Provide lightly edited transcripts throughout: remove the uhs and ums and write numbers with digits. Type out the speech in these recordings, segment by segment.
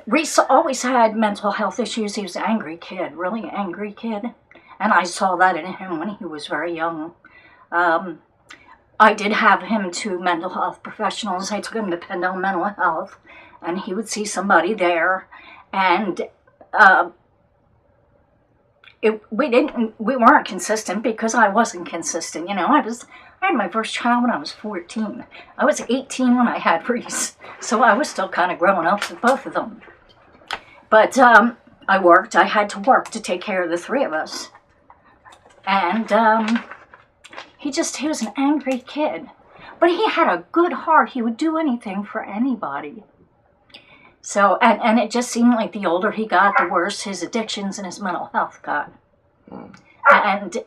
Reese always had mental health issues. He was an angry kid, really angry kid. And I saw that in him when he was very young. I did have him to mental health professionals. I took him to Pendle Mental Health, and he would see somebody there. And we weren't consistent because I wasn't consistent. You know, I had my first child when I was 14. I was 18 when I had Reese, so I was still kind of growing up with both of them. But I worked. I had to work to take care of the three of us. And he was an angry kid. But he had a good heart. He would do anything for anybody. So, and it just seemed like the older he got, the worse his addictions and his mental health got. And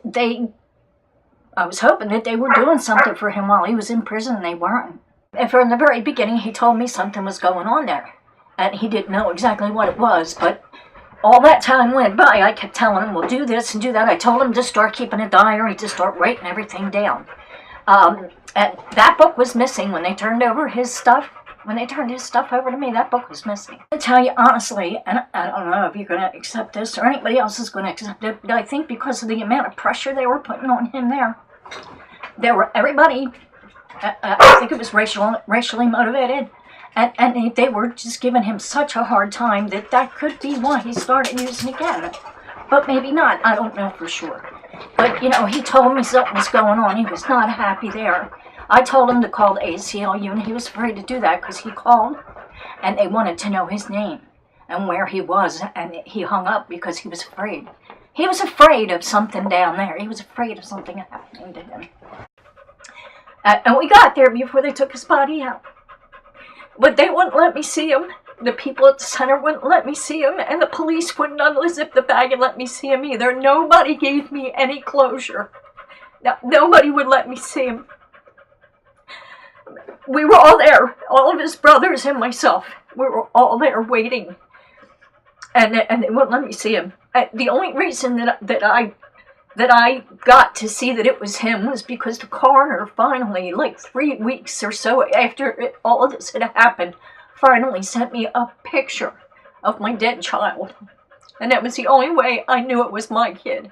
I was hoping that they were doing something for him while he was in prison, and they weren't. And from the very beginning, he told me something was going on there. And he didn't know exactly what it was, but all that time went by. I kept telling him, well, do this and do that. I told him to start keeping a diary, to start writing everything down. And that book was missing when they turned over his stuff. When they turned his stuff over to me, that book was missing. I tell you honestly, and I don't know if you're going to accept this or anybody else is going to accept it, but I think because of the amount of pressure they were putting on him there were everybody, I think it was racially motivated, and they were just giving him such a hard time that could be why he started using again. But maybe not, I don't know for sure. But, you know, he told me something was going on. He was not happy there. I told him to call the ACLU, and he was afraid to do that because he called, and they wanted to know his name and where he was, and he hung up because he was afraid. He was afraid of something down there. He was afraid of something happening to him. And we got there before they took his body out. But they wouldn't let me see him. The people at the center wouldn't let me see him, and the police wouldn't unzip the bag and let me see him either. Nobody gave me any closure. Nobody would let me see him. We were all there, all of his brothers and myself. We were all there waiting, and they wouldn't let me see him. The only reason that I got to see that it was him was because the coroner finally, like 3 weeks or so after all of this had happened, finally sent me a picture of my dead child, and that was the only way I knew it was my kid.